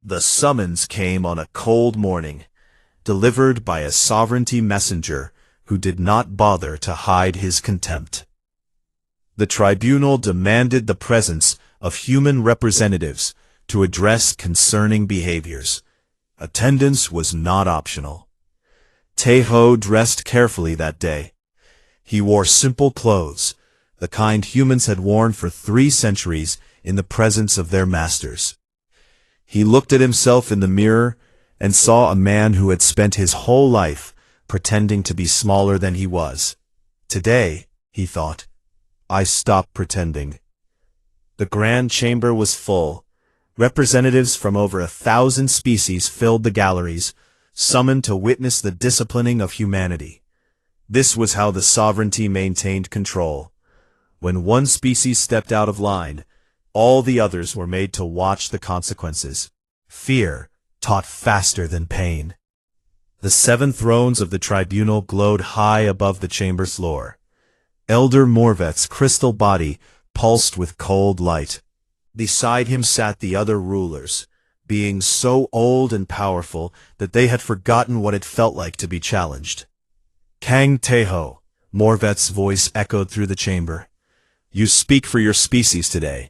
The summons came on a cold morning, delivered by a sovereignty messenger who did not bother to hide his contempt. The tribunal demanded the presence of human representatives to address concerning behaviors. Attendance was not optional. Taeho dressed carefully that day. He wore simple clothes, the kind humans had worn for 3 centuries in the presence of their masters. He looked at himself in the mirror and saw a man who had spent his whole life pretending to be smaller than he was. Today, he thought, I stopped pretending. The grand chamber was full. Representatives from over 1,000 species filled the galleries, summoned to witness the disciplining of humanity. This was how the sovereignty maintained control. When one species stepped out of line, all the others were made to watch the consequences. Fear taught faster than pain. The 7 thrones of the tribunal glowed high above the chamber's floor. Elder Morveth's crystal body pulsed with cold light. Beside him sat the other rulers, beings so old and powerful that they had forgotten what it felt like to be challenged. Kang Taeho, Morveth's voice echoed through the chamber. You speak for your species today.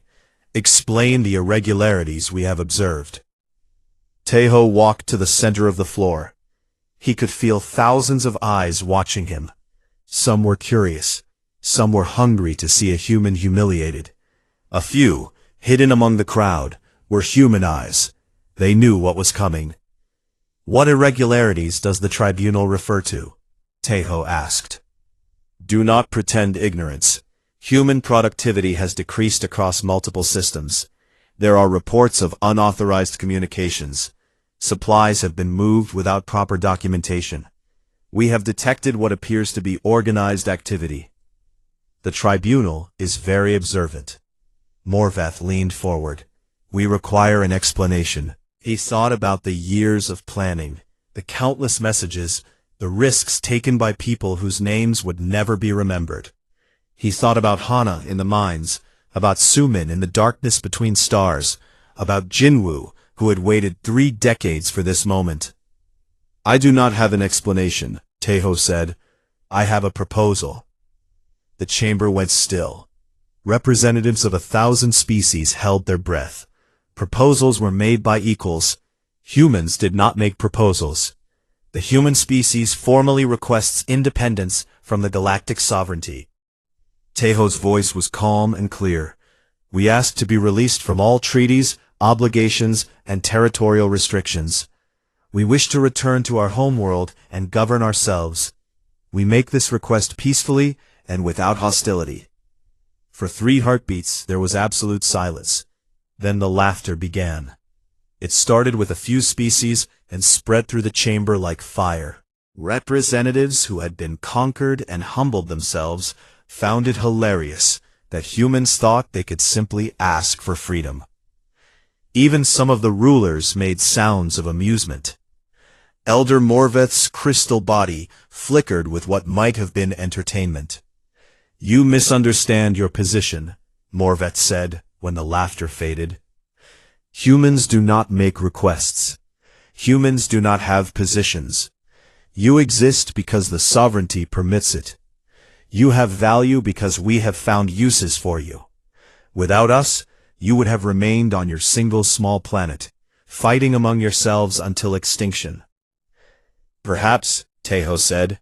Explain the irregularities we have observed. Taeho walked to the center of the floor. He could feel thousands of eyes watching him. Some were curious. Some were hungry to see a human humiliated. A few, hidden among the crowd, were human eyes. They knew what was coming. What irregularities does the tribunal refer to? Taeho asked. Do not pretend ignorance. Human productivity has decreased across multiple systems. There are reports of unauthorized communications. Supplies have been moved without proper documentation. We have detected what appears to be organized activity. The tribunal is very observant. Morveth leaned forward. We require an explanation. He thought about the years of planning, the countless messages, the risks taken by people whose names would never be remembered. He thought about Hana in the mines, about Sumin in the darkness between stars, about Jinwoo, who had waited 3 decades for this moment. I do not have an explanation, Taeho said. I have a proposal. The chamber went still. Representatives of 1,000 species held their breath. Proposals were made by equals. Humans did not make proposals. The human species formally requests independence from the galactic sovereignty. Taeho's voice was calm and clear. We ask to be released from all treaties, obligations, and territorial restrictions. We wish to return to our homeworld and govern ourselves. We make this request peacefully and without hostility. For 3 heartbeats there was absolute silence. Then the laughter began. It started with a few species and spread through the chamber like fire. Representatives who had been conquered and humbled themselves found it hilarious that humans thought they could simply ask for freedom. Even some of the rulers made sounds of amusement. Elder Morveth's crystal body flickered with what might have been entertainment. You misunderstand your position, Morveth said when the laughter faded. Humans do not make requests. Humans do not have positions. You exist because the sovereignty permits it. You have value because we have found uses for you. Without us, you would have remained on your single small planet, fighting among yourselves until extinction. Perhaps, Taeho said,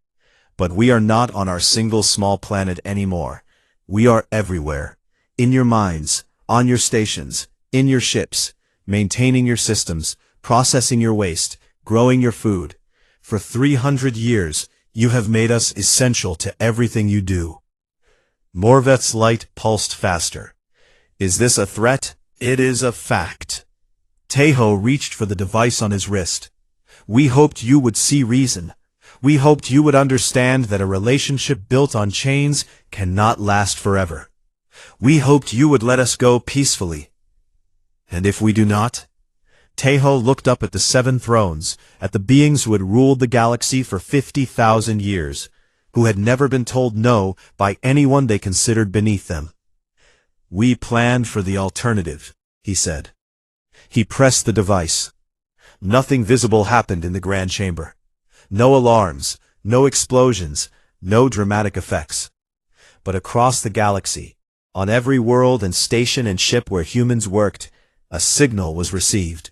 but we are not on our single small planet anymore. We are everywhere. In your minds, on your stations, in your ships, maintaining your systems, processing your waste, growing your food. For 300 years, you have made us essential to everything you do. Morveth's light pulsed faster. Is this a threat? It is a fact. Taeho reached for the device on his wrist. We hoped you would see reason. We hoped you would understand that a relationship built on chains cannot last forever. We hoped you would let us go peacefully. And if we do not? Taeho looked up at the 7 thrones, at the beings who had ruled the galaxy for 50,000 years, who had never been told no by anyone they considered beneath them. We planned for the alternative, he said. He pressed the device. nothing visible happened in the Grand Chamber. No alarms, no explosions, no dramatic effects. But across the galaxy, on every world and station and ship where humans worked, a signal was received.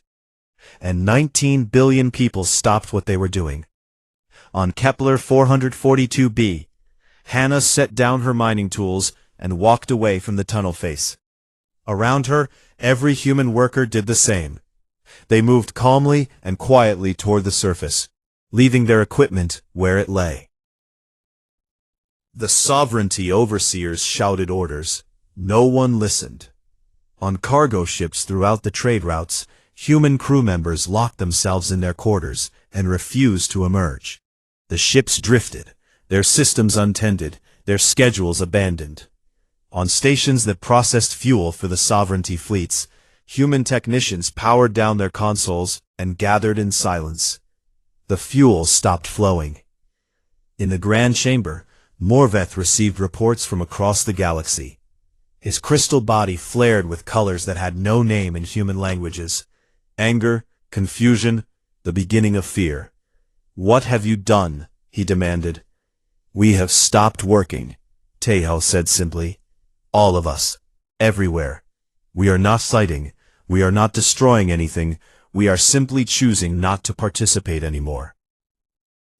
And 19 billion people stopped what they were doing. On Kepler 442b, Hannah set down her mining tools and walked away from the tunnel face. Around her, every human worker did the same. They moved calmly and quietly toward the surface, leaving their equipment where it lay. The sovereignty overseers shouted orders. No one listened. On cargo ships throughout the trade routes, human crew members locked themselves in their quarters and refused to emerge. The ships drifted, their systems untended, their schedules abandoned. On stations that processed fuel for the sovereignty fleets, human technicians powered down their consoles and gathered in silence. The fuel stopped flowing. In the Grand Chamber, Morveth received reports from across the galaxy. His crystal body flared with colors that had no name in human languages. Anger, confusion, the beginning of fear. "What have you done?" he demanded. "We have stopped working," Tejo said simply. "All of us. Everywhere. We are not fighting. We are not destroying anything. We are simply choosing not to participate anymore."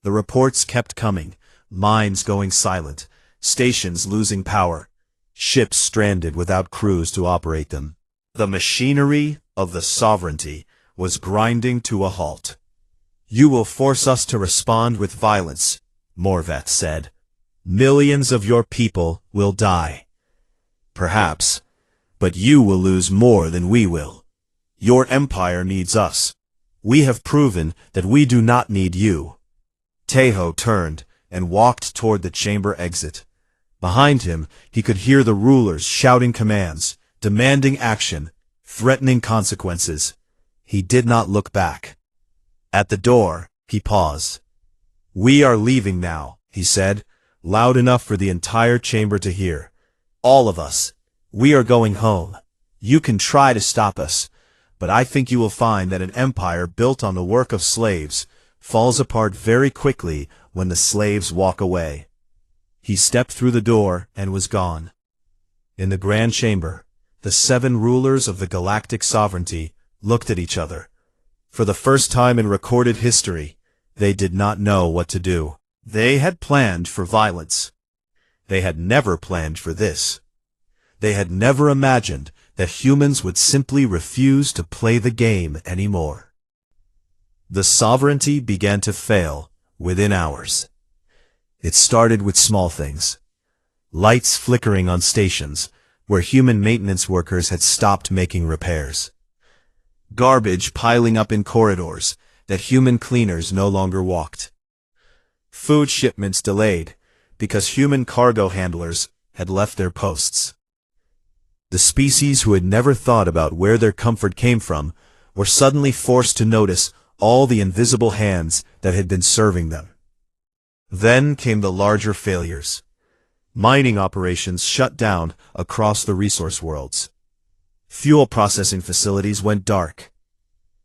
The reports kept coming. Mines going silent. Stations losing power. Ships stranded without crews to operate them. The machinery of the sovereignty was grinding to a halt. "You will force us to respond with violence," Morveth said. "Millions of your people will die. Perhaps, but you will lose more than we will. Your empire needs us. We have proven that we do not need you." Tejo turned and walked toward the chamber exit. Behind him, he could hear the rulers shouting commands, demanding action, threatening consequences. He did not look back. At the door, he paused. "We are leaving now," he said, loud enough for the entire chamber to hear. "All of us. We are going home. You can try to stop us, but I think you will find that an empire built on the work of slaves falls apart very quickly when the slaves walk away." He stepped through the door and was gone. In the Grand Chamber, the 7 rulers of the galactic sovereignty looked at each other. For the first time in recorded history, they did not know what to do. They had planned for violence. They had never planned for this. They had never imagined that humans would simply refuse to play the game anymore. The sovereignty began to fail within hours. It started with small things. Lights flickering on stations, where human maintenance workers had stopped making repairs. Garbage piling up in corridors that human cleaners no longer walked. Food shipments delayed because human cargo handlers had left their posts. The species who had never thought about where their comfort came from were suddenly forced to notice all the invisible hands that had been serving them. Then came the larger failures. Mining operations shut down across the resource worlds. Fuel processing facilities went dark.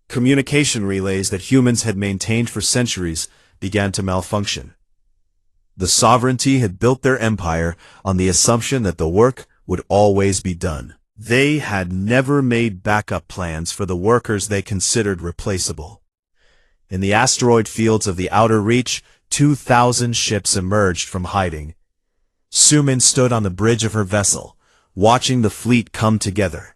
Communication relays that humans had maintained for centuries began to malfunction. The sovereignty had built their empire on the assumption that the work would always be done. They had never made backup plans for the workers they considered replaceable. In the asteroid fields of the outer reach, 2,000 ships emerged from hiding. Sumin stood on the bridge of her vessel, watching the fleet come together.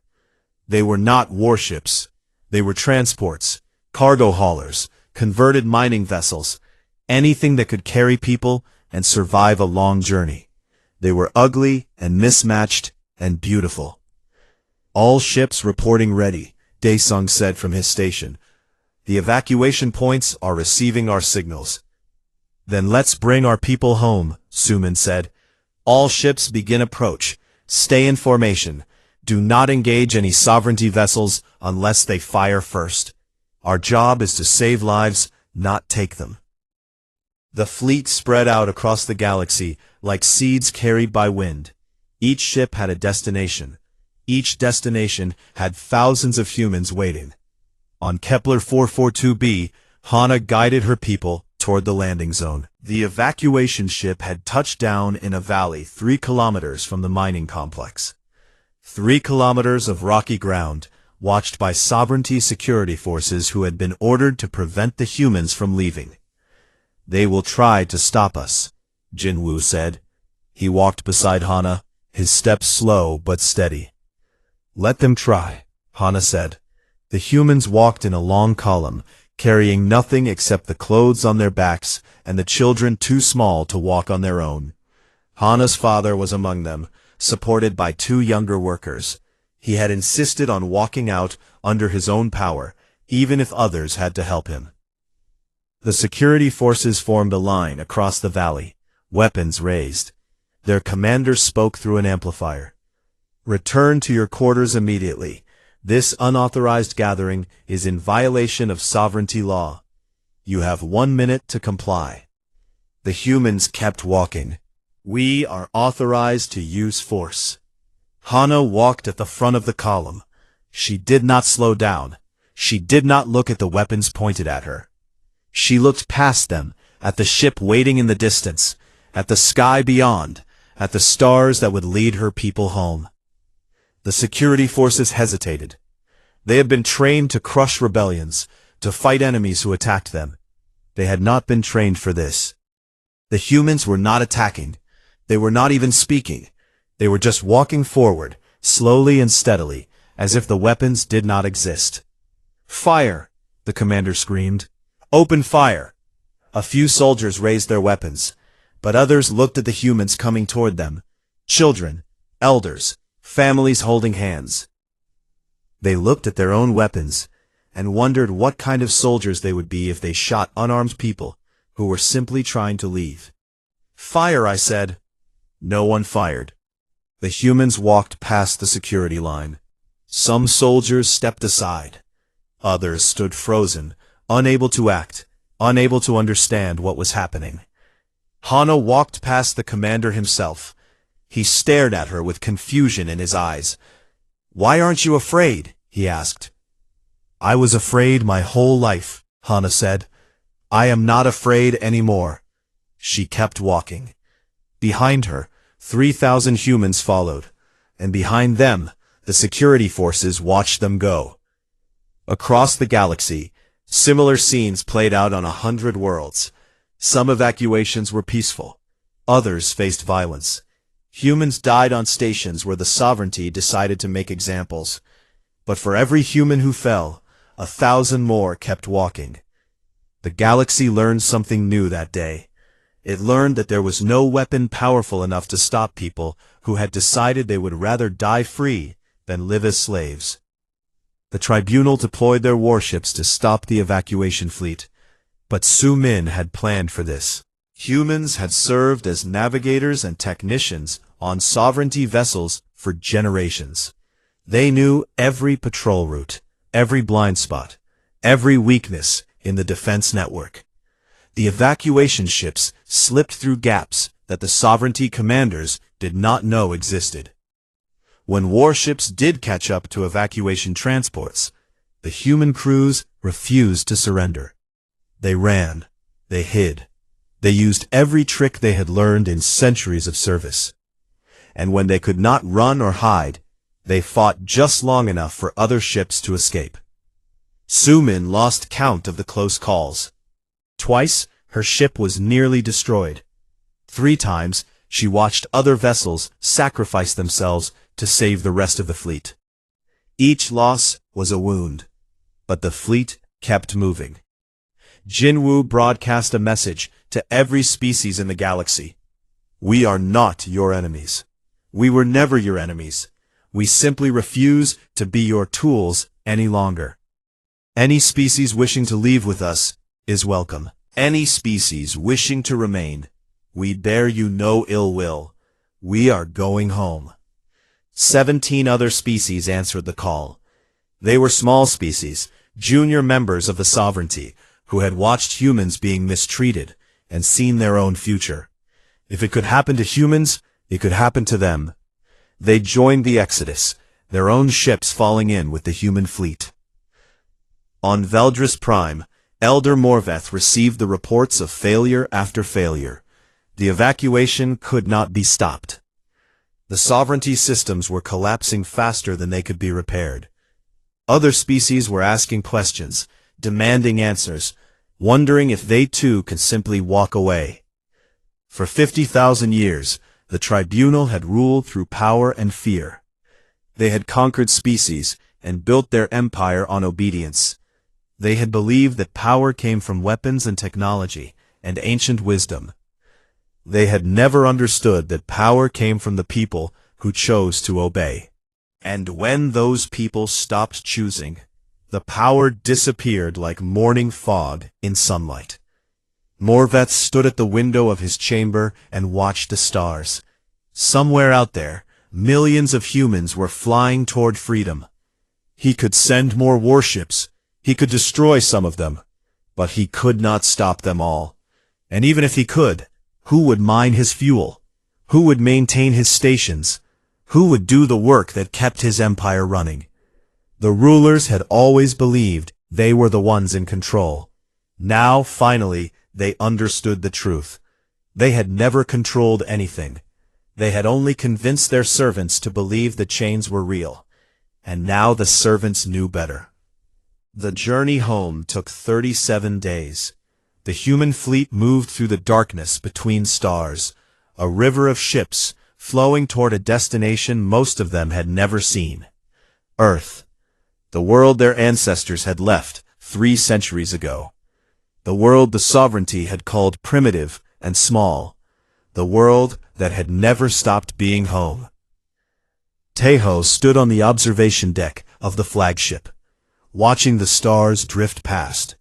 They were not warships. They were transports, cargo haulers, converted mining vessels, anything that could carry people and survive a long journey. They were ugly and mismatched and beautiful. "All ships reporting ready," Daesung said from his station. "The evacuation points are receiving our signals." "Then let's bring our people home," Sumin said. "All ships begin approach. Stay in formation. Do not engage any sovereignty vessels unless they fire first. Our job is to save lives, not take them." The fleet spread out across the galaxy like seeds carried by wind. Each ship had a destination. Each destination had thousands of humans waiting. On Kepler 442b, Hana guided her people toward the landing zone. The evacuation ship had touched down in a valley 3 kilometers from the mining complex. 3 kilometers of rocky ground, watched by sovereignty security forces who had been ordered to prevent the humans from leaving. "They will try to stop us," Jinwoo said. He walked beside Hana, his steps slow but steady. "Let them try," Hana said. The humans walked in a long column, carrying nothing except the clothes on their backs and the children too small to walk on their own. Hana's father was among them, supported by 2 younger workers. He had insisted on walking out under his own power, even if others had to help him. The security forces formed a line across the valley, weapons raised. Their commander spoke through an amplifier. "Return to your quarters immediately. This unauthorized gathering is in violation of sovereignty law. You have 1 minute to comply." The humans kept walking. "We are authorized to use force." Hana walked at the front of the column. She did not slow down. She did not look at the weapons pointed at her. She looked past them, at the ship waiting in the distance, at the sky beyond, at the stars that would lead her people home. The security forces hesitated. They had been trained to crush rebellions, to fight enemies who attacked them. They had not been trained for this. The humans were not attacking. They were not even speaking. They were just walking forward, slowly and steadily, as if the weapons did not exist. "Fire!" the commander screamed. "Open fire!" A few soldiers raised their weapons, but others looked at the humans coming toward them. Children, elders, families holding hands. They looked at their own weapons and wondered what kind of soldiers they would be if they shot unarmed people who were simply trying to leave. "Fire," I said. No one fired. The humans walked past the security line. Some soldiers stepped aside. Others stood frozen, unable to act, unable to understand what was happening. Hana walked past the commander himself. He stared at her with confusion in his eyes. "Why aren't you afraid?" he asked. "I was afraid my whole life," Hana said. "I am not afraid anymore." She kept walking. Behind her, 3,000 humans followed, and behind them, the security forces watched them go. Across the galaxy, similar scenes played out on 100 worlds. Some evacuations were peaceful. Others faced violence. Humans died on stations where the sovereignty decided to make examples. But for every human who fell, 1,000 more kept walking. The galaxy learned something new that day. It learned that there was no weapon powerful enough to stop people who had decided they would rather die free than live as slaves. The tribunal deployed their warships to stop the evacuation fleet, but Su Min had planned for this. Humans had served as navigators and technicians on sovereignty vessels for generations. They knew every patrol route, every blind spot, every weakness in the defense network. The evacuation ships slipped through gaps that the sovereignty commanders did not know existed. When warships did catch up to evacuation transports, the human crews refused to surrender. They ran, they hid, they used every trick they had learned in centuries of service. And when they could not run or hide, they fought just long enough for other ships to escape. Su Min lost count of the close calls. Twice, her ship was nearly destroyed. 3 times, she watched other vessels sacrifice themselves to save the rest of the fleet. Each loss was a wound, but the fleet kept moving. Jinwoo broadcast a message to every species in the galaxy. "We are not your enemies. We were never your enemies. We simply refuse to be your tools any longer. Any species wishing to leave with us is welcome. Any species wishing to remain, we bear you no ill will. We are going home." 17 other species answered the call. They were small species, junior members of the sovereignty, who had watched humans being mistreated and seen their own future. If it could happen to humans, it could happen to them. They joined the exodus, their own ships falling in with the human fleet. On Veldris Prime, Elder Morveth received the reports of failure after failure. The evacuation could not be stopped. The sovereignty systems were collapsing faster than they could be repaired. Other species were asking questions, demanding answers, wondering if they too could simply walk away. For 50,000 years, the Tribunal had ruled through power and fear. They had conquered species and built their empire on obedience. They had believed that power came from weapons and technology and ancient wisdom. They had never understood that power came from the people who chose to obey. And when those people stopped choosing, the power disappeared like morning fog in sunlight. Morveth stood at the window of his chamber and watched the stars. Somewhere out there, millions of humans were flying toward freedom. He could send more warships. He could destroy some of them. But he could not stop them all. And even if he could, who would mine his fuel? Who would maintain his stations? Who would do the work that kept his empire running? The rulers had always believed they were the ones in control. Now, finally, they understood the truth. They had never controlled anything. They had only convinced their servants to believe the chains were real. And now the servants knew better. The journey home took 37 days. The human fleet moved through the darkness between stars, a river of ships flowing toward a destination most of them had never seen. Earth, the world their ancestors had left 3 centuries ago. The world the sovereignty had called primitive and small. The world that had never stopped being home. Tejo stood on the observation deck of the flagship, watching the stars drift past.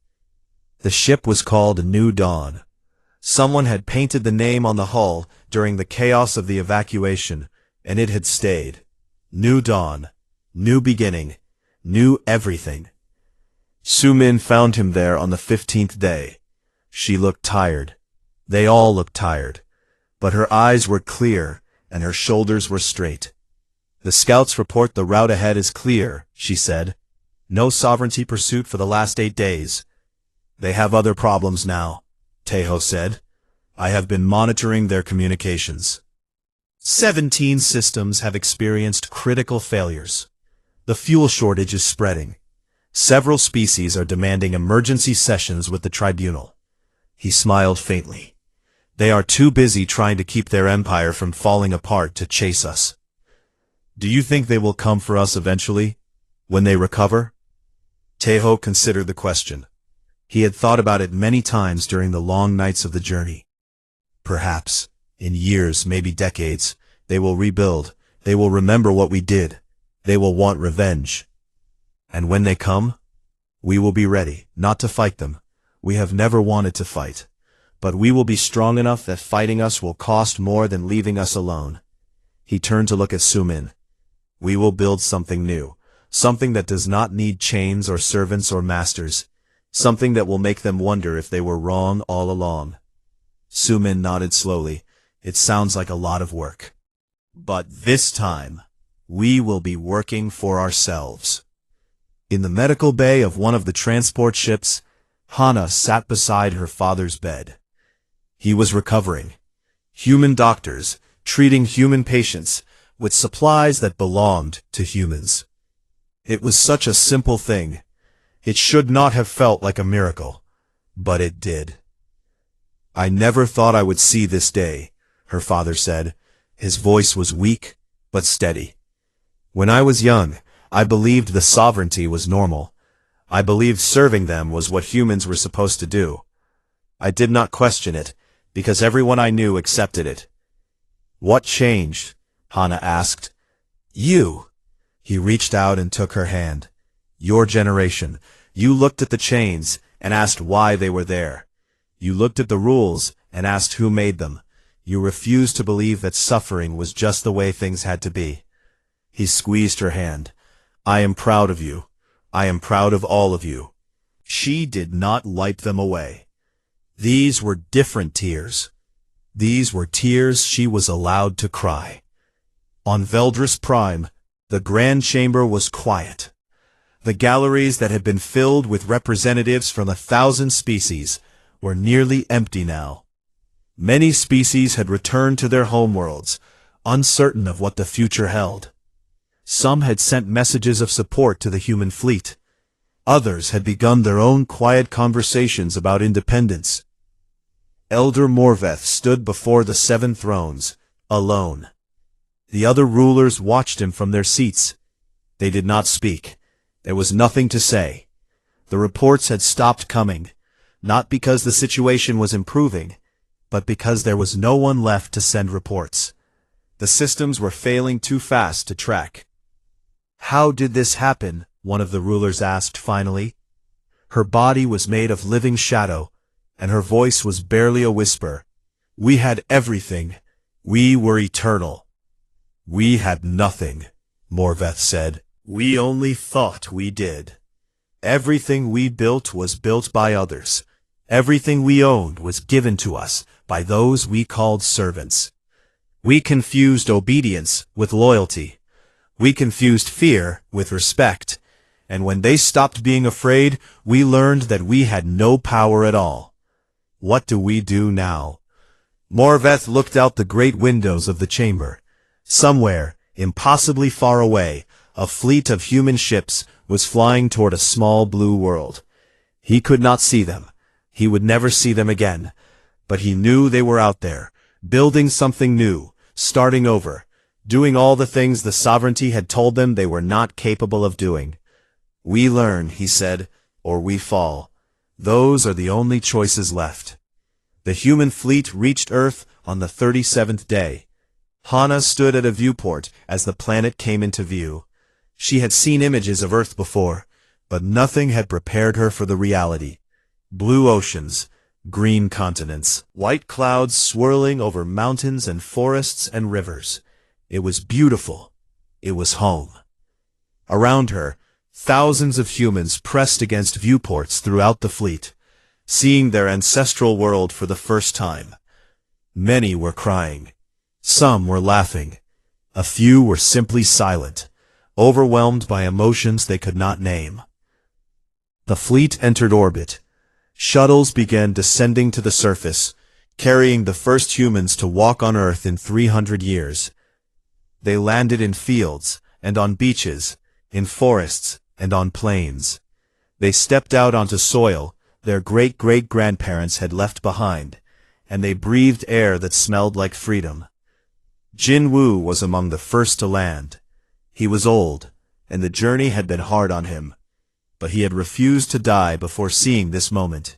The ship was called New Dawn. Someone had painted the name on the hull during the chaos of the evacuation, and it had stayed. New Dawn, new beginning, new everything. Sumin found him there on the 15th day. She looked tired. They all looked tired. But her eyes were clear, and her shoulders were straight. The scouts report the route ahead is clear, she said. No sovereignty pursuit for the last 8 days. They have other problems now, Tejo said. I have been monitoring their communications. 17 systems have experienced critical failures. The fuel shortage is spreading. Several species are demanding emergency sessions with the Tribunal. He smiled faintly. They are too busy trying to keep their empire from falling apart to chase us. Do you think they will come for us eventually, when they recover? Tejo considered the question. He had thought about it many times during the long nights of the journey. Perhaps, in years, maybe decades, they will rebuild. They will remember what we did. They will want revenge. And when they come, we will be ready, not to fight them. We have never wanted to fight. But we will be strong enough that fighting us will cost more than leaving us alone. He turned to look at Sumin. We will build something new. Something that does not need chains or servants or masters. Something that will make them wonder if they were wrong all along. Sumin nodded slowly. It sounds like a lot of work. But this time, we will be working for ourselves. In the medical bay of one of the transport ships, Hana sat beside her father's bed. He was recovering. Human doctors, treating human patients, with supplies that belonged to humans. It was such a simple thing. It should not have felt like a miracle, but it did. I never thought I would see this day, her father said. His voice was weak, but steady. When I was young, I believed the sovereignty was normal. I believed serving them was what humans were supposed to do. I did not question it, because everyone I knew accepted it. What changed? Hana asked. You. He reached out and took her hand. Your generation. You looked at the chains and asked why they were there. You looked at the rules and asked who made them. You refused to believe that suffering was just the way things had to be. He squeezed her hand. I am proud of you. I am proud of all of you. She did not wipe them away. These were different tears. These were tears she was allowed to cry. On Veldris Prime, the Grand Chamber was quiet. The galleries that had been filled with representatives from 1,000 species were nearly empty now. Many species had returned to their homeworlds, uncertain of what the future held. Some had sent messages of support to the human fleet. Others had begun their own quiet conversations about independence. Elder Morveth stood before the 7 thrones, alone. The other rulers watched him from their seats. They did not speak. There was nothing to say. The reports had stopped coming, not because the situation was improving, but because there was no one left to send reports. The systems were failing too fast to track. "How did this happen?" one of the rulers asked finally. Her body was made of living shadow, and her voice was barely a whisper. "We had everything. We were eternal." "We had nothing," Morveth said. "We only thought we did. Everything we built was built by others. Everything we owned was given to us by those we called servants. We confused obedience with loyalty. We confused fear with respect. And when they stopped being afraid, we learned that we had no power at all. What do we do now?" Morveth looked out the great windows of the chamber. Somewhere, impossibly far away, a fleet of human ships was flying toward a small blue world. He could not see them. He would never see them again. But he knew they were out there, building something new, starting over, doing all the things the sovereignty had told them they were not capable of doing. "We learn," he said, "or we fall. Those are the only choices left." The human fleet reached Earth on the 37th day. Hana stood at a viewport as the planet came into view. She had seen images of Earth before, but nothing had prepared her for the reality. Blue oceans, green continents, white clouds swirling over mountains and forests and rivers. It was beautiful. It was home. Around her, thousands of humans pressed against viewports throughout the fleet, seeing their ancestral world for the first time. Many were crying. Some were laughing. A few were simply silent, overwhelmed by emotions they could not name. The fleet entered orbit. Shuttles began descending to the surface, carrying the first humans to walk on Earth in 300 years. They landed in fields and on beaches, in forests and on plains. They stepped out onto soil their great-great-grandparents had left behind, and they breathed air that smelled like freedom. Jin Woo was among the first to land. He was old, and the journey had been hard on him, but he had refused to die before seeing this moment.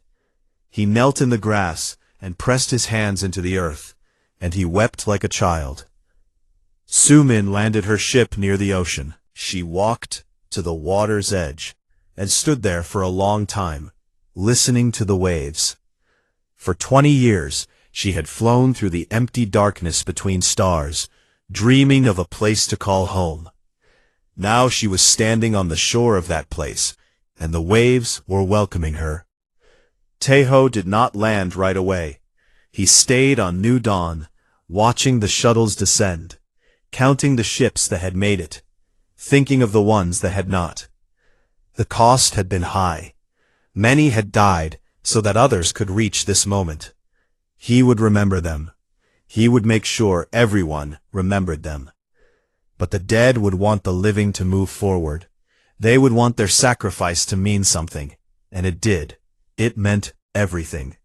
He knelt in the grass and pressed his hands into the earth, and he wept like a child. Sumin landed her ship near the ocean. She walked to the water's edge and stood there for a long time, listening to the waves. For 20 years, she had flown through the empty darkness between stars, dreaming of a place to call home. Now she was standing on the shore of that place, and the waves were welcoming her. Taeho did not land right away. He stayed on New Dawn, watching the shuttles descend, counting the ships that had made it, thinking of the ones that had not. The cost had been high. Many had died so that others could reach this moment. He would remember them. He would make sure everyone remembered them. But the dead would want the living to move forward. They would want their sacrifice to mean something, and it did. It meant everything.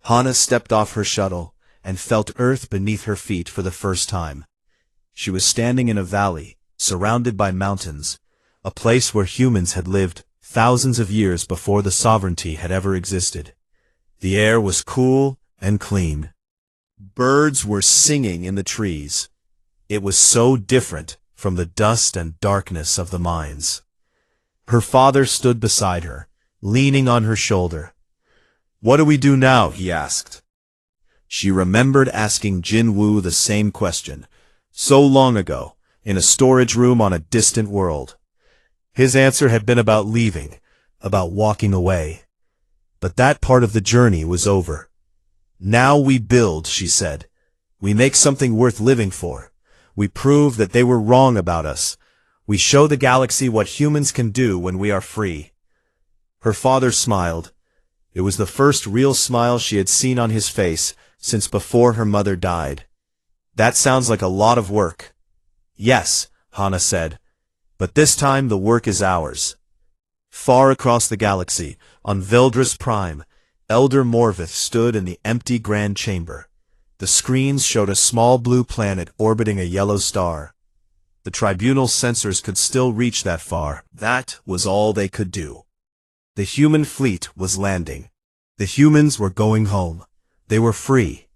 Hana stepped off her shuttle and felt earth beneath her feet for the first time. She was standing in a valley, surrounded by mountains, a place where humans had lived thousands of years before the sovereignty had ever existed. The air was cool and clean. Birds were singing in the trees. It was so different from the dust and darkness of the mines. Her father stood beside her, leaning on her shoulder. "What do we do now?" he asked. She remembered asking Jin Woo the same question, so long ago, in a storage room on a distant world. His answer had been about leaving, about walking away. But that part of the journey was over. "Now we build," she said. "We make something worth living for. We prove that they were wrong about us. We show the galaxy what humans can do when we are free." Her father smiled. It was the first real smile she had seen on his face since before her mother died. "That sounds like a lot of work." "Yes," Hana said, "but this time the work is ours." Far across the galaxy, on Veldris Prime, Elder Morvith stood in the empty Grand Chamber. The screens showed a small blue planet orbiting a yellow star. The Tribunal's sensors could still reach that far. That was all they could do. The human fleet was landing. The humans were going home. They were free.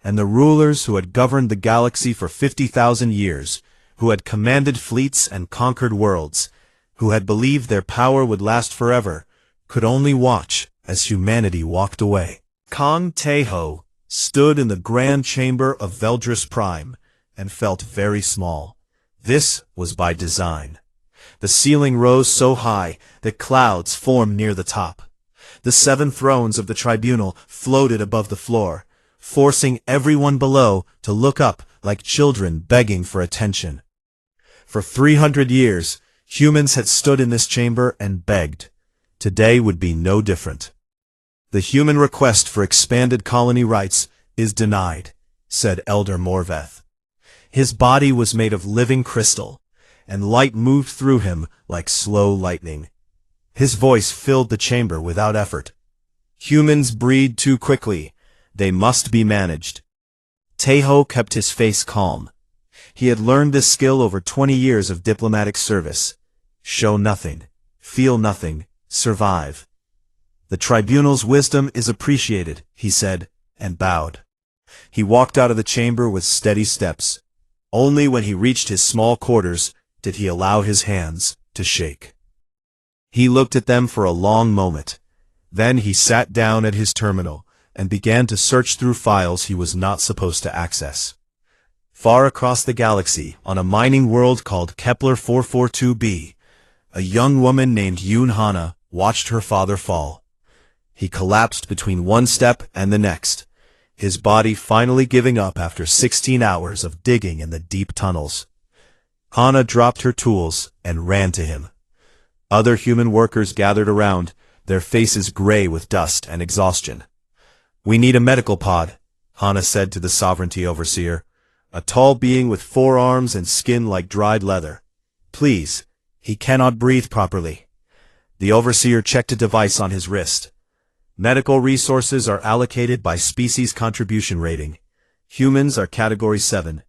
And the rulers who had governed the galaxy for 50,000 years, who had commanded fleets and conquered worlds, who had believed their power would last forever, could only watch as humanity walked away. Kong Taeho stood in the Grand Chamber of Veldris Prime and felt very small. This was by design. The ceiling rose so high that clouds formed near the top. The 7 thrones of the tribunal floated above the floor, forcing everyone below to look up like children begging for attention. For 300 years, humans had stood in this chamber and begged. Today would be no different. "The human request for expanded colony rights is denied," said Elder Morveth. His body was made of living crystal, and light moved through him like slow lightning. His voice filled the chamber without effort. "Humans breed too quickly. They must be managed." Taeho kept his face calm. He had learned this skill over 20 years of diplomatic service. Show nothing, feel nothing, survive. "The tribunal's wisdom is appreciated," he said, and bowed. He walked out of the chamber with steady steps. Only when he reached his small quarters did he allow his hands to shake. He looked at them for a long moment. Then he sat down at his terminal and began to search through files he was not supposed to access. Far across the galaxy, on a mining world called Kepler 442b, a young woman named Yoon Hana watched her father fall. He collapsed between one step and the next, his body finally giving up after 16 hours of digging in the deep tunnels. Hana dropped her tools and ran to him. Other human workers gathered around, their faces gray with dust and exhaustion. "We need a medical pod," Hana said to the Sovereignty Overseer, a tall being with 4 arms and skin like dried leather. "Please, he cannot breathe properly." The Overseer checked a device on his wrist. Medical resources are allocated by species contribution rating. Humans are Category 7.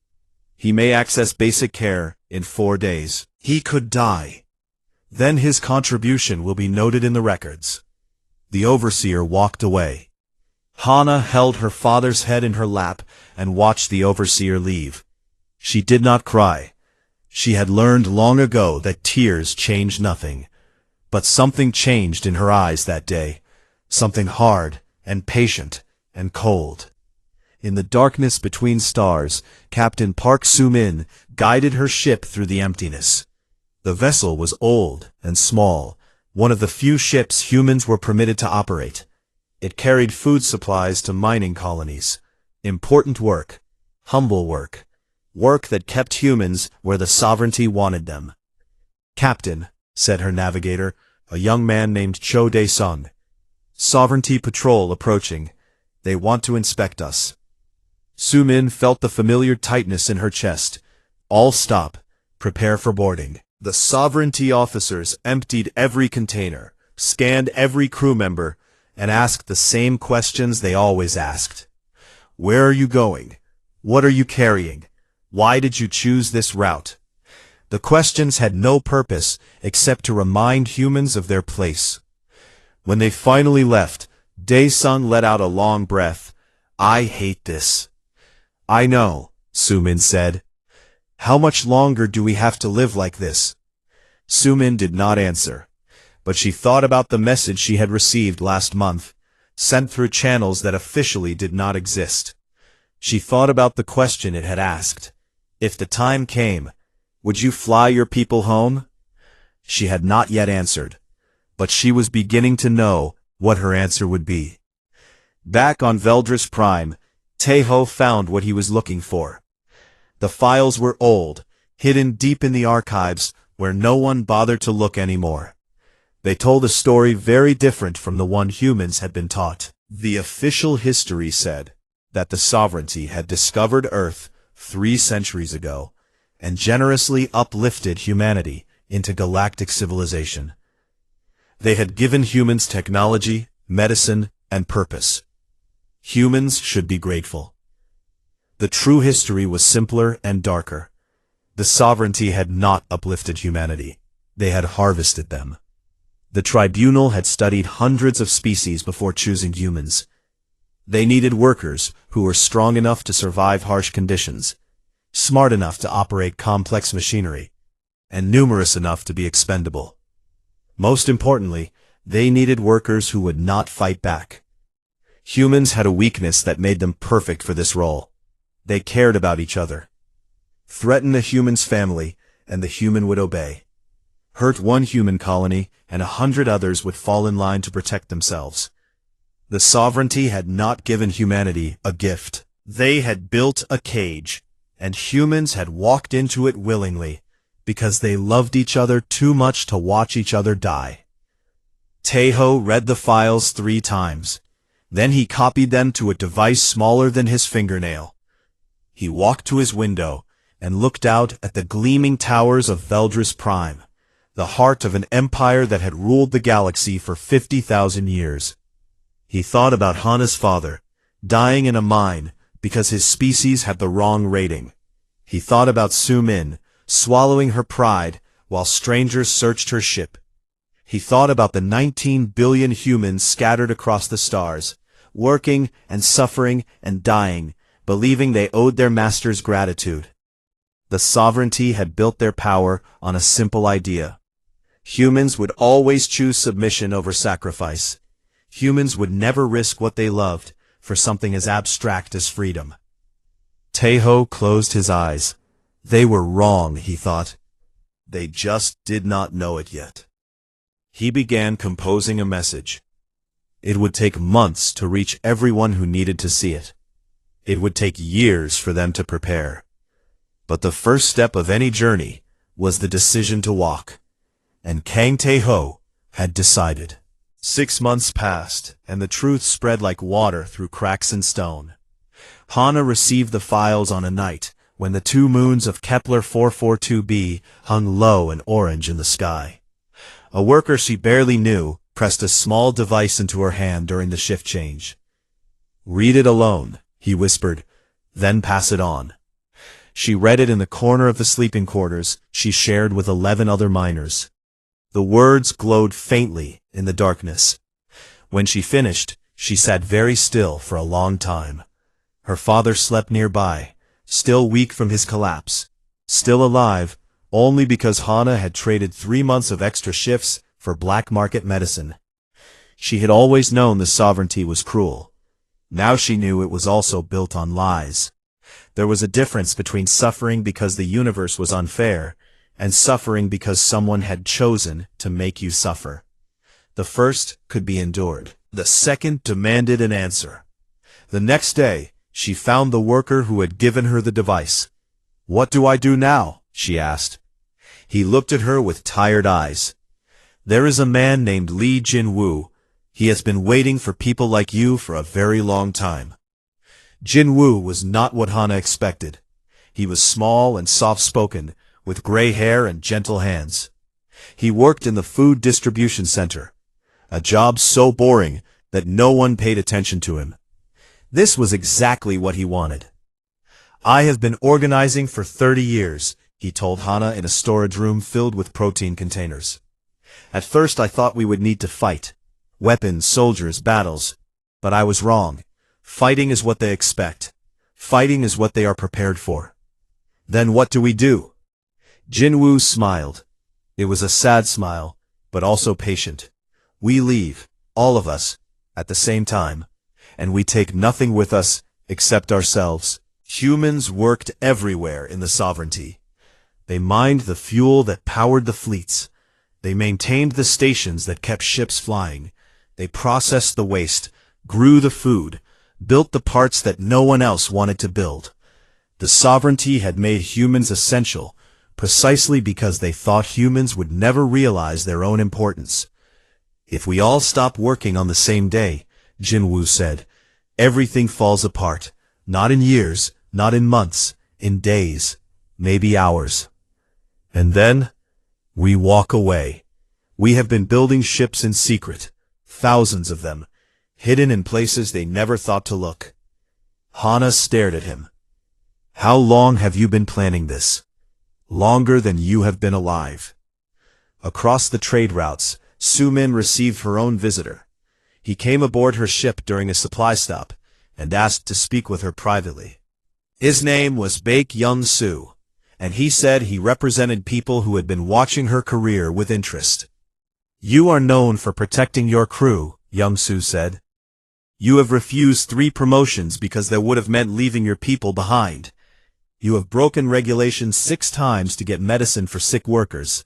He may access basic care in 4 days. He could die. Then his contribution will be noted in the records. The Overseer walked away. Hana held her father's head in her lap and watched the Overseer leave. She did not cry. She had learned long ago that tears change nothing. But something changed in her eyes that day. Something hard and patient and cold. In the darkness between stars, Captain Park Soo-min guided her ship through the emptiness. The vessel was old and small, one of the few ships humans were permitted to operate. It carried food supplies to mining colonies. Important work, humble work, work that kept humans where the sovereignty wanted them. "Captain," said her navigator, a young man named Cho Dae-sung. "Sovereignty patrol approaching. They want to inspect us." Soo-min felt the familiar tightness in her chest. "All stop. Prepare for boarding." The sovereignty officers emptied every container, scanned every crew member, and asked the same questions they always asked. "Where are you going? What are you carrying? Why did you choose this route?" The questions had no purpose except to remind humans of their place. When they finally left, Dae-sung let out a long breath. "I hate this." "I know," Soo-min said. "How much longer do we have to live like this?" Soo-min did not answer, but she thought about the message she had received last month, sent through channels that officially did not exist. She thought about the question it had asked. If the time came, would you fly your people home? She had not yet answered, but she was beginning to know what her answer would be. Back on Veldris Prime, Taeho found what he was looking for. The files were old, hidden deep in the archives, where no one bothered to look anymore. They told a story very different from the one humans had been taught. The official history said that the sovereignty had discovered Earth 3 centuries ago and generously uplifted humanity into galactic civilization. They had given humans technology, medicine, and purpose. Humans should be grateful. The true history was simpler and darker. The sovereignty had not uplifted humanity. They had harvested them. The tribunal had studied hundreds of species before choosing humans. They needed workers who were strong enough to survive harsh conditions, smart enough to operate complex machinery, and numerous enough to be expendable. Most importantly, they needed workers who would not fight back. Humans had a weakness that made them perfect for this role. They cared about each other. Threaten a human's family, and the human would obey. Hurt one human colony, and 100 others would fall in line to protect themselves. The sovereignty had not given humanity a gift. They had built a cage, and humans had walked into it willingly, because they loved each other too much to watch each other die. Taeho read the files 3 times. Then he copied them to a device smaller than his fingernail. He walked to his window and looked out at the gleaming towers of Veldris Prime, the heart of an empire that had ruled the galaxy for 50,000 years. He thought about Hana's father, dying in a mine because his species had the wrong rating. He thought about Su Min, swallowing her pride while strangers searched her ship. He thought about the 19 billion humans scattered across the stars, working and suffering and dying, believing they owed their masters gratitude. The sovereignty had built their power on a simple idea. Humans would always choose submission over sacrifice. Humans would never risk what they loved for something as abstract as freedom. Taeho closed his eyes. They were wrong, he thought. They just did not know it yet. He began composing a message. It would take months to reach everyone who needed to see it. It would take years for them to prepare. But the first step of any journey was the decision to walk. And Kang Taeho had decided. 6 months passed, and the truth spread like water through cracks in stone. Hana received the files on a night when the 2 moons of Kepler 442b hung low and orange in the sky. A worker she barely knew pressed a small device into her hand during the shift change. "Read it alone," he whispered, "then pass it on." She read it in the corner of the sleeping quarters she shared with 11 other miners. The words glowed faintly in the darkness. When she finished, she sat very still for a long time. Her father slept nearby, still weak from his collapse, still alive, only because Hana had traded 3 months of extra shifts for black market medicine. She had always known the sovereignty was cruel. Now she knew it was also built on lies. There was a difference between suffering because the universe was unfair and suffering because someone had chosen to make you suffer. The first could be endured. The second demanded an answer. The next day, she found the worker who had given her the device. "What do I do now?" she asked. He looked at her with tired eyes. "There is a man named Lee Jin-woo. He has been waiting for people like you for a very long time." Jin-woo was not what Hana expected. He was small and soft-spoken, with gray hair and gentle hands. He worked in the food distribution center, a job so boring that no one paid attention to him. This was exactly what he wanted. "I have been organizing for 30 years, he told Hana in a storage room filled with protein containers. "At first I thought we would need to fight. Weapons, soldiers, battles. But I was wrong. Fighting is what they expect. Fighting is what they are prepared for. Then what do we do?" Jin-woo smiled. It was a sad smile, but also patient. "We leave, all of us, at the same time, and we take nothing with us except ourselves." Humans worked everywhere in the sovereignty. They mined the fuel that powered the fleets. They maintained the stations that kept ships flying. They processed the waste, grew the food, built the parts that no one else wanted to build. The sovereignty had made humans essential, precisely because they thought humans would never realize their own importance. If we all stop working on the same day, Jinwoo said, everything falls apart, not in years, not in months, in days, maybe hours. And then, we walk away. We have been building ships in secret, thousands of them, hidden in places they never thought to look. Hana stared at him. How long have you been planning this? Longer than you have been alive. Across the trade routes, Sumin received her own visitor. He came aboard her ship during a supply stop and asked to speak with her privately. His name was Baek Yun-soo, and he said he represented people who had been watching her career with interest. You are known for protecting your crew, Young-soo said. You have refused 3 promotions because that would have meant leaving your people behind. You have broken regulations 6 times to get medicine for sick workers.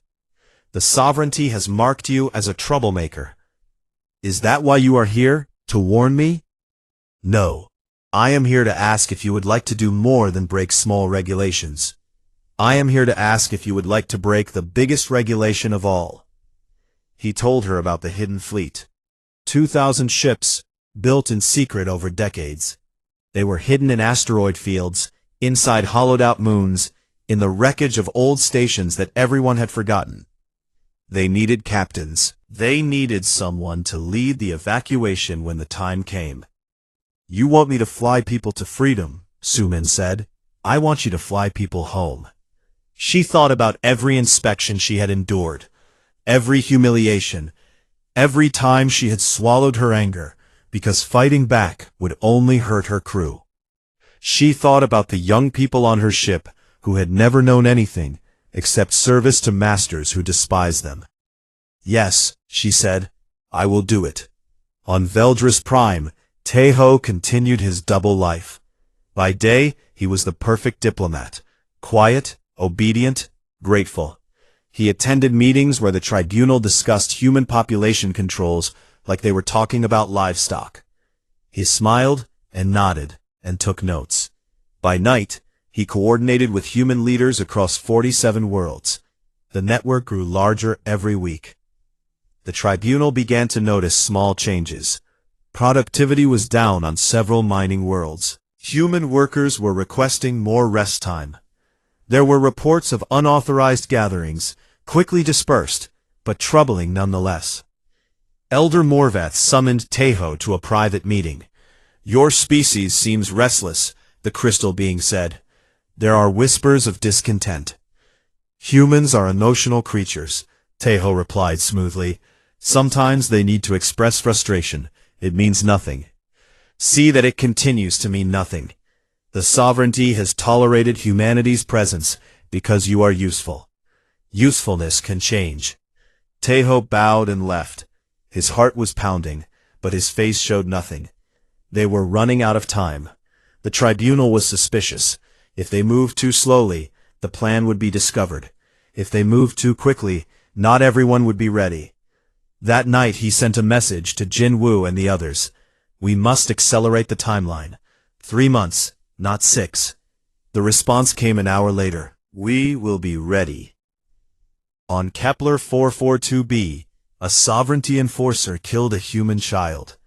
The sovereignty has marked you as a troublemaker. Is that why you are here, to warn me? No. I am here to ask if you would like to do more than break small regulations. I am here to ask if you would like to break the biggest regulation of all. He told her about the hidden fleet. 2,000 ships, built in secret over decades. They were hidden in asteroid fields, inside hollowed-out moons, in the wreckage of old stations that everyone had forgotten. They needed captains. They needed someone to lead the evacuation when the time came. You want me to fly people to freedom, Sumin said. I want you to fly people home. She thought about every inspection she had endured, every humiliation, every time she had swallowed her anger, because fighting back would only hurt her crew. She thought about the young people on her ship who had never known anything except service to masters who despised them. Yes, she said, I will do it. On Veldris Prime, Taeho continued his double life. By day, he was the perfect diplomat, quiet, obedient, grateful. He attended meetings where the tribunal discussed human population controls like they were talking about livestock. He smiled and nodded and took notes. By night, he coordinated with human leaders across 47 worlds. The network grew larger every week. The tribunal began to notice small changes. Productivity was down on several mining worlds. Human workers were requesting more rest time. There were reports of unauthorized gatherings, quickly dispersed, but troubling nonetheless. Elder Morvath summoned Taeho to a private meeting. Your species seems restless, the crystal being said. There are whispers of discontent. Humans are emotional creatures, Taeho replied smoothly. Sometimes they need to express frustration. It means nothing. See that it continues to mean nothing. The sovereignty has tolerated humanity's presence because you are useful. Usefulness can change. Taeho bowed and left. His heart was pounding, but his face showed nothing. They were running out of time. The tribunal was suspicious. If they moved too slowly, the plan would be discovered. If they moved too quickly, not everyone would be ready. That night he sent a message to Jinwoo and the others. We must accelerate the timeline. 3 months, not 6. The response came an hour later. We will be ready. On Kepler 442b, a sovereignty enforcer killed a human child.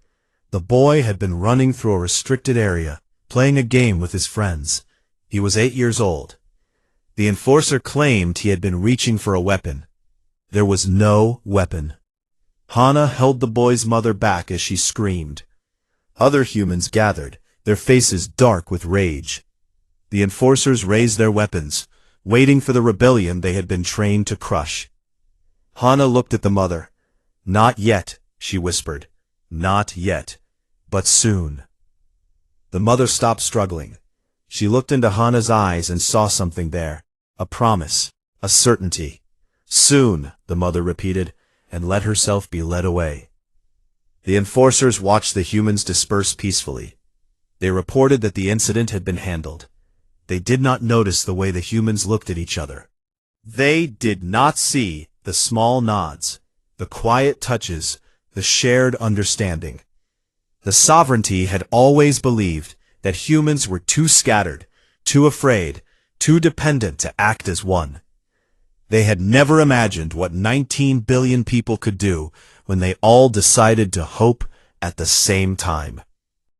The boy had been running through a restricted area, playing a game with his friends. He was 8 years old. The enforcer claimed he had been reaching for a weapon. There was no weapon. Hana held the boy's mother back as she screamed. Other humans gathered, their faces dark with rage. The enforcers raised their weapons, waiting for the rebellion they had been trained to crush. Hana looked at the mother. Not yet, she whispered. Not yet, but soon. The mother stopped struggling. She looked into Hana's eyes and saw something there. A promise, a certainty. Soon, the mother repeated, and let herself be led away. The enforcers watched the humans disperse peacefully. They reported that the incident had been handled. They did not notice the way the humans looked at each other. They did not see the small nods, the quiet touches, the shared understanding. The sovereignty had always believed that humans were too scattered, too afraid, too dependent to act as one. They had never imagined what 19 billion people could do when they all decided to hope at the same time.